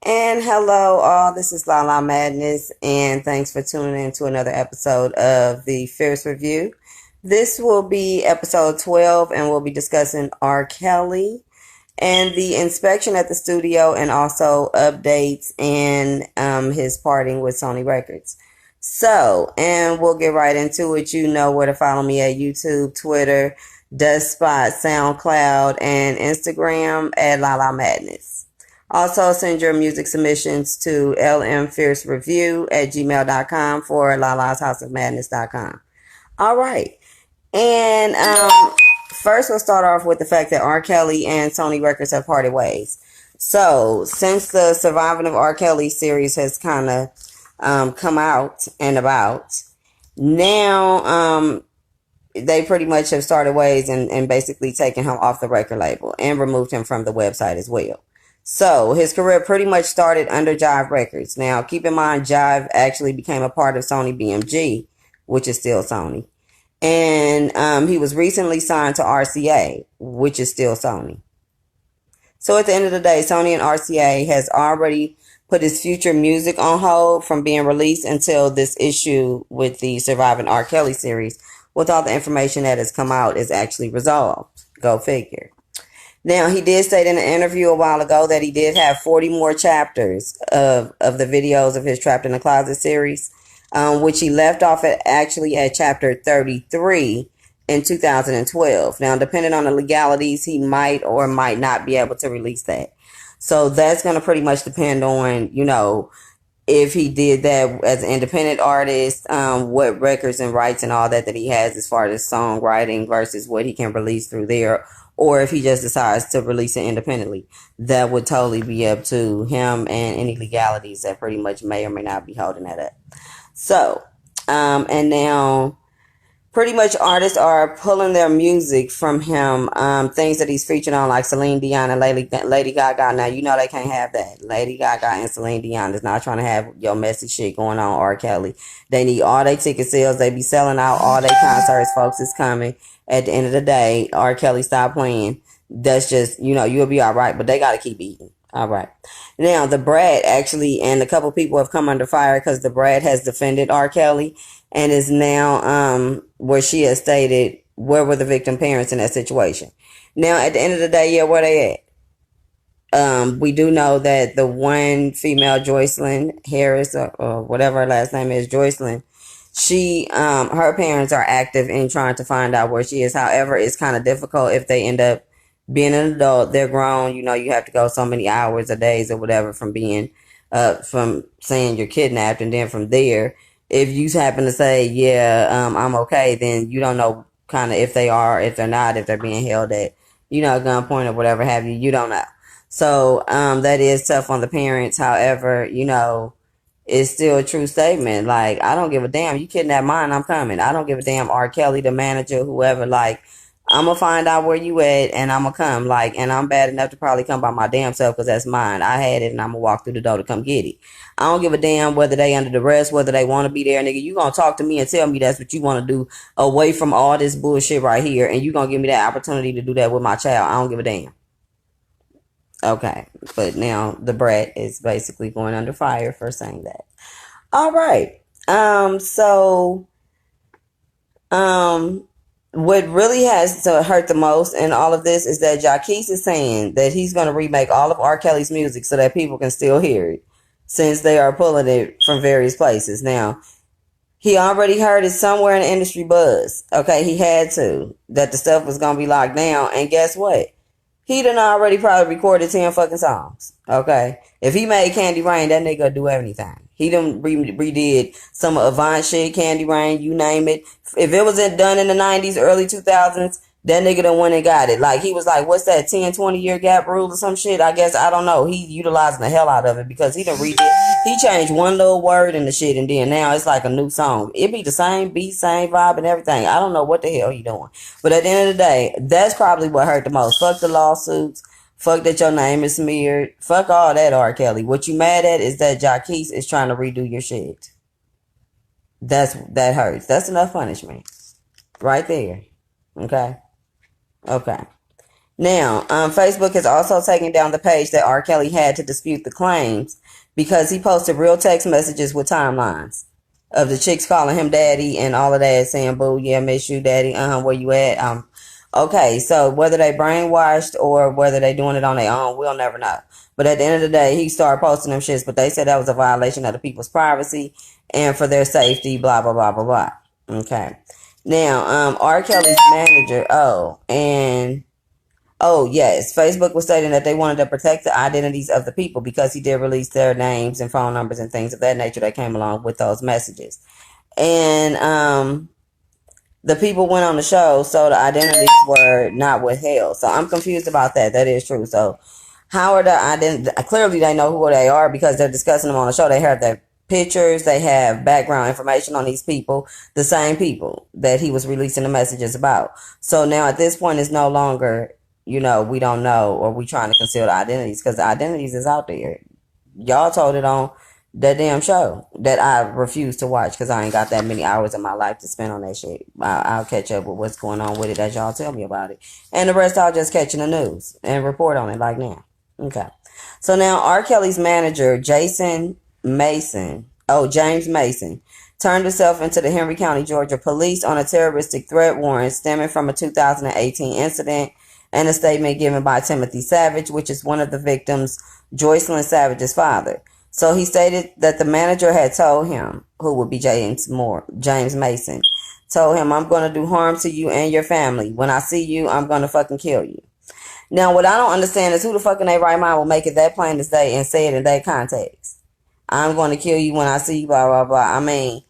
And hello, all. This is Lala Madness, and thanks for tuning in to another episode of the Fierce Review. This will be episode 12, and we'll be discussing R. Kelly and the inspection at the studio, and also updates and his parting with Sony Records. So, and we'll get right into it. You know where to follow me at YouTube, Twitter, Dustspot, SoundCloud, and Instagram at Lala Madness. Also, send your music submissions to lmfiercereview at gmail.com for lalashouseofmadness.com. All right. And first, we'll start off with the fact that R. Kelly and Sony Records have parted ways. So, since the Surviving of R. Kelly series has kind of come out and about, now they pretty much have started ways and basically taken him off the record label and removed him from the website as well. So his career pretty much started under Jive Records. Now, keep in mind, Jive actually became a part of Sony BMG, which is still Sony. And he was recently signed to RCA, which is still Sony. So at the end of the day, Sony and RCA has already put his future music on hold from being released until this issue with the Surviving R. Kelly series, with all the information that has come out, is actually resolved. Go figure. Now, he did state in an interview a while ago that he did have 40 more chapters of the videos of his Trapped in the Closet series, which he left off at chapter 33 in 2012. Now, depending on the legalities, he might or might not be able to release that. So that's going to pretty much depend on, if he did that as an independent artist, what records and rights and all that he has as far as songwriting versus what he can release through there. Or if he just decides to release it independently, that would totally be up to him and any legalities that pretty much may or may not be holding that up. So, and now pretty much artists are pulling their music from him, things that he's featured on like Celine Dion and Lady Gaga. Now, they can't have that. Lady Gaga and Celine Dion is not trying to have your messy shit going on, R. Kelly. They need all their ticket sales. They be selling out all their concerts, folks. Is coming. At the end of the day, R. Kelly, stop playing. That's just, you'll be all right, but they got to keep eating. All right. Now, the Brat actually, and a couple people have come under fire because the Brat has defended R. Kelly and is now, where she has stated, where were the victim parents in that situation? Now, at the end of the day, where they at? We do know that the one female, Joycelyn Harris, or whatever her last name is, Joycelyn, she, her parents are active in trying to find out where she is. However, it's kind of difficult if they end up being an adult. They're grown. You have to go so many hours or days or whatever from being, from saying you're kidnapped. And then from there, if you happen to say, I'm okay, then you don't know kind of if they are, if they're not, if they're being held at, gunpoint or whatever have you. You don't know. So, that is tough on the parents. However, it's still a true statement. Like, I don't give a damn. You kidnap mine, I'm coming. I don't give a damn, R. Kelly, the manager, whoever. Like, I'm going to find out where you at, and I'm going to come. Like, and I'm bad enough to probably come by my damn self because that's mine. I had it, and I'm going to walk through the door to come get it. I don't give a damn whether they under duress, whether they want to be there. Nigga, you going to talk to me and tell me that's what you want to do away from all this bullshit right here, and you going to give me that opportunity to do that with my child. I don't give a damn. Okay, but now the Brat is basically going under fire for saying that. All right. So, what really has to hurt the most in all of this is that Jaquise is saying that he's going to remake all of R. Kelly's music so that people can still hear it, since they are pulling it from various places. Now, he already heard it somewhere in the industry buzz. Okay, he had to, that the stuff was going to be locked down. And guess what? He done already probably recorded 10 fucking songs. Okay. If he made Candy Rain, that nigga do anything. He done redid some Avant shit, Candy Rain, you name it. If it was done in the 90s, early 2000s, that nigga done went and got it. Like, he was like, what's that, 10, 20 year gap rule or some shit? I guess, I don't know. He utilizing the hell out of it because he done redid. He changed one little word in the shit and then now it's like a new song. It be the same beat, same vibe and everything. I don't know what the hell he doing. But at the end of the day, that's probably what hurt the most. Fuck the lawsuits. Fuck that your name is smeared. Fuck all that, R. Kelly. What you mad at is that Jaquise is trying to redo your shit. That hurts. That's enough punishment. Right there. Okay? Okay. Now, Facebook has also taken down the page that R. Kelly had to dispute the claims because he posted real text messages with timelines of the chicks calling him daddy and all of that, saying, boo, yeah, miss you, daddy, where you at? Okay, so whether they brainwashed or whether they doing it on their own, we'll never know. But at the end of the day, he started posting them shits, but they said that was a violation of the people's privacy and for their safety, blah, blah, blah, blah, blah. Okay. Now, R. Kelly's manager, oh, yes. Facebook was stating that they wanted to protect the identities of the people because he did release their names and phone numbers and things of that nature that came along with those messages. And the people went on the show, so the identities were not withheld. So I'm confused about that. That is true. So how are the identities? Clearly, they know who they are because they're discussing them on the show. They have their pictures. They have background information on these people, the same people that he was releasing the messages about. So now at this point, it's no longer, we don't know, or we trying to conceal the identities because the identities is out there. Y'all told it on that damn show that I refuse to watch because I ain't got that many hours of my life to spend on that shit. I'll catch up with what's going on with it as y'all tell me about it. And the rest I'll just catch in the news and report on it like now. Okay. So now R. Kelly's manager, James Mason, turned himself into the Henry County, Georgia police on a terroristic threat warrant stemming from a 2018 incident and a statement given by Timothy Savage, which is one of the victims, Joycelyn Savage's father. So he stated that the manager had told him, who would be James Mason, told him, I'm going to do harm to you and your family. When I see you, I'm going to fucking kill you. Now, what I don't understand is who the fuck in their right mind will make it that plain as day and say it in that context. I'm going to kill you when I see you, blah, blah, blah. I mean,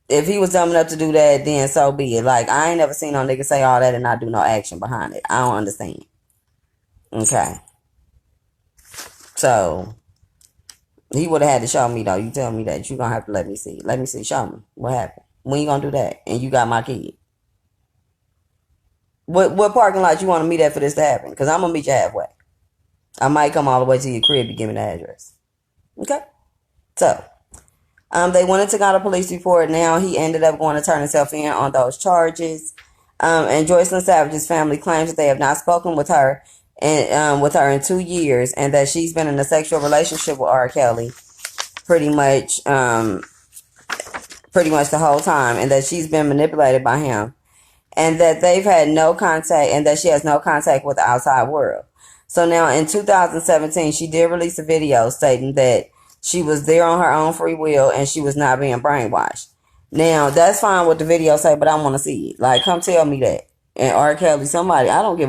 if he was dumb enough to do that, then so be it. Like, I ain't never seen no nigga say all that and not do no action behind it. I don't understand. Okay. So he would have had to show me, though. You tell me that. You gonna have to let me see. Let me see. Show me. What happened? When you gonna do that? And you got my kid. What parking lot you want to meet at for this to happen? Because I'm gonna meet you halfway. I might come all the way to your crib to give me the address. Okay? So, they wanted to got a police report. Now he ended up going to turn himself in on those charges. And Joycelyn Savage's family claims that they have not spoken with her in 2 years, and that she's been in a sexual relationship with R. Kelly pretty much the whole time, and that she's been manipulated by him, and that they've had no contact, and that she has no contact with the outside world. So now in 2017, she did release a video stating that she was there on her own free will and she was not being brainwashed. Now, that's fine what the video say, but I want to see it. Like, come tell me that. And R. Kelly, somebody, I don't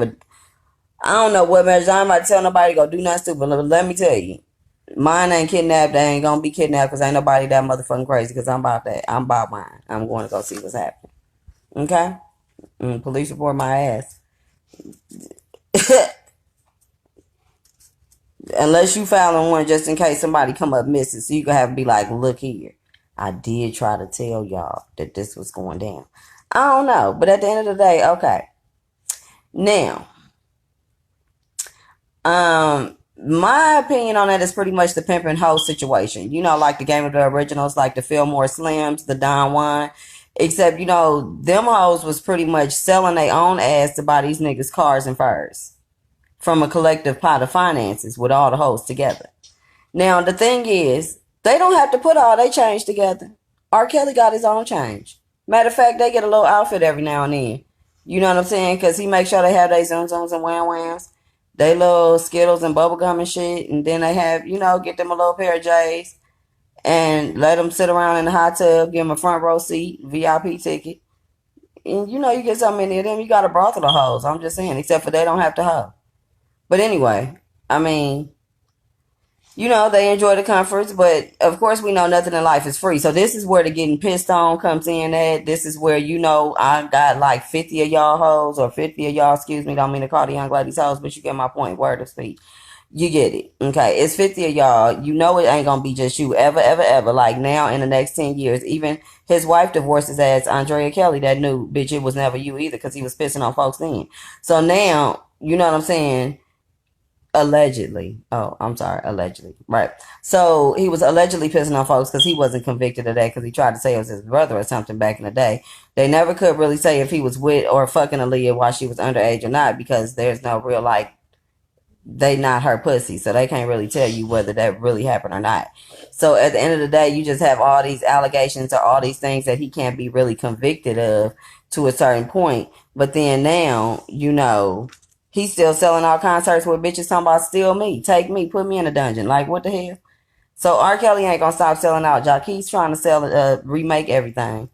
know what measures. I'm about to tell nobody to go do nothing stupid. But let me tell you, mine ain't kidnapped. They ain't gonna be kidnapped because ain't nobody that motherfucking crazy. Because I'm about that. I'm about mine. I'm going to go see what's happening. Okay? Police report my ass. Unless you filing one just in case somebody come up missing. So you can have to be like, look here. I did try to tell y'all that this was going down. I don't know. But at the end of the day, okay. Now, my opinion on that is pretty much the pimp and hoe situation. You know, like the Game of the Originals, like the Fillmore Slims, the Don Juan. Except, them hoes was pretty much selling their own ass to buy these niggas cars and furs from a collective pot of finances with all the hoes together. Now, the thing is, they don't have to put all their change together. R. Kelly got his own change. Matter of fact, they get a little outfit every now and then. You know what I'm saying? Because he makes sure they have their zoom zooms and wham whams. They little Skittles and bubblegum and shit. And then they have, get them a little pair of J's. And let them sit around in the hot tub. Give them a front row seat. VIP ticket. And you get so many of them. You got a brothel of hoes. I'm just saying. Except for they don't have to hoe. But anyway, I mean, they enjoy the comforts, but of course we know nothing in life is free. So this is where the getting pissed on comes in at. This is where, I got like 50 of y'all hoes, or 50 of y'all, excuse me, don't mean to call the young ladies hoes, but you get my point, word of speech. You get it. Okay, it's 50 of y'all. It ain't gonna be just you ever, ever, ever. Like now in the next 10 years, even his wife divorced his ass, Andrea Kelly, that new bitch, it was never you either because he was pissing on folks then. So now, you know what I'm saying? Allegedly. Oh, I'm sorry. Allegedly. Right. So he was allegedly pissing on folks because he wasn't convicted of that because he tried to say it was his brother or something back in the day. They never could really say if he was with or fucking Aaliyah while she was underage or not because there's no real, like, they not her pussy. So they can't really tell you whether that really happened or not. So at the end of the day, you just have all these allegations or all these things that he can't be really convicted of to a certain point. But then now, he's still selling out concerts with bitches talking about steal me, take me, put me in a dungeon. Like, what the hell? So R. Kelly ain't gonna stop selling out. Jackie's trying to remake everything,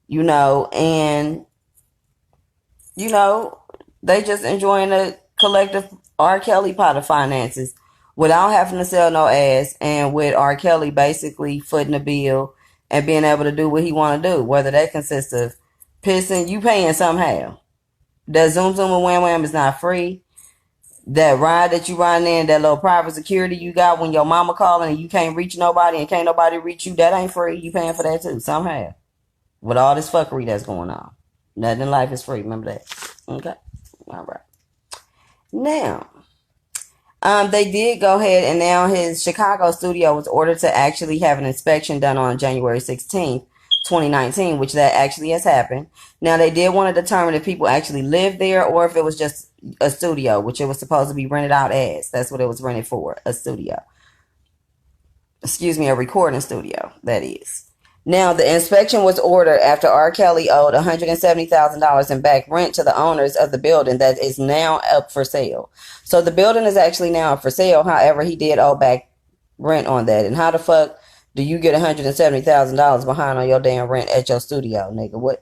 and, they just enjoying the collective R. Kelly pot of finances without having to sell no ass and with R. Kelly basically footing the bill and being able to do what he want to do, whether that consists of pissing, you paying somehow. That Zoom Zoom and Wham Wham is not free. That ride that you riding in, that little private security you got when your mama calling and you can't reach nobody and can't nobody reach you, that ain't free. You paying for that too, somehow. With all this fuckery that's going on. Nothing in life is free, remember that. Okay? All right. Now, they did go ahead and now his Chicago studio was ordered to actually have an inspection done on January 16th, 2019, which that actually has happened. Now, they did want to determine if people actually lived there or if it was just a studio, which it was supposed to be rented out as. That's what it was rented for, a studio. Excuse me, a recording studio, that is. Now, the inspection was ordered after R. Kelly owed $170,000 in back rent to the owners of the building that is now up for sale. So the building is actually now up for sale. However, he did owe back rent on that. And how the fuck do you get $170,000 behind on your damn rent at your studio, nigga? What?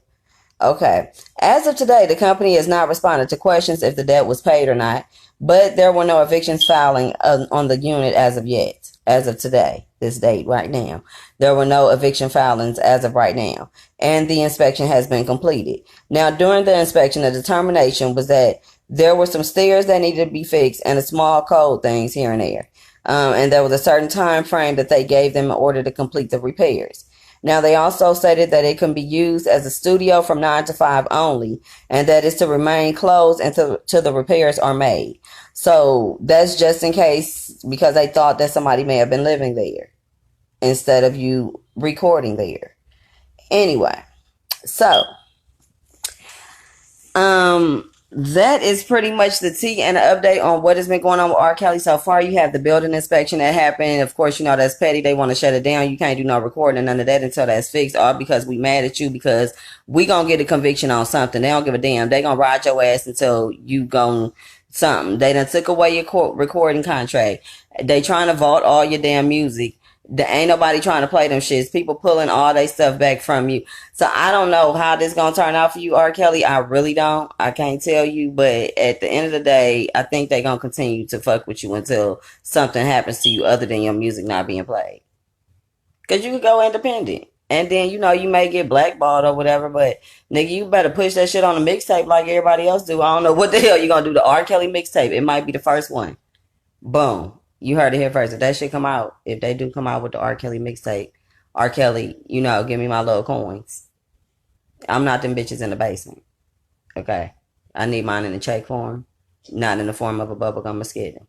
Okay. As of today, the company has not responded to questions if the debt was paid or not, but there were no evictions filing on the unit as of yet. As of today, this date right now, there were no eviction filings as of right now, and the inspection has been completed. Now, during the inspection, the determination was that there were some stairs that needed to be fixed and the small code things here and there. And there was a certain time frame that they gave them in order to complete the repairs. Now, they also stated that it can be used as a studio from 9 to 5 only, and that is to remain closed until the repairs are made. So that's just in case, because they thought that somebody may have been living there instead of you recording there. Anyway, so that is pretty much the tea and an update on what has been going on with R. Kelly so far. You have the building inspection that happened. Of course, that's petty. They want to shut it down. You can't do no recording and none of that until that's fixed, all because we mad at you because we gonna get a conviction on something. They don't give a damn. They gonna ride your ass until you gone something. They done took away your recording contract. They trying to vault all your damn music. There ain't nobody trying to play them shits. People pulling all their stuff back from you. So I don't know how this gonna turn out for you, R. Kelly. I really don't. I can't tell you. But at the end of the day, I think they gonna continue to fuck with you until something happens to you other than your music not being played. Because you could go independent. And then, you may get blackballed or whatever. But, nigga, you better push that shit on a mixtape like everybody else do. I don't know what the hell you gonna do. The R. Kelly mixtape. It might be the first one. Boom. You heard it here first. If that shit come out, if they do come out with the R. Kelly mixtape, R. Kelly, give me my little coins. I'm not them bitches in the basement. Okay? I need mine in a check form, not in the form of a bubblegum mosquito.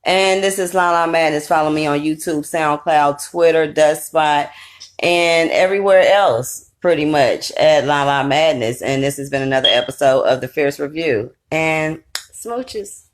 And this is Lala Madness. Follow me on YouTube, SoundCloud, Twitter, Dustspot, and everywhere else, pretty much, at Lala Madness. And this has been another episode of The Fierce Review. And smooches.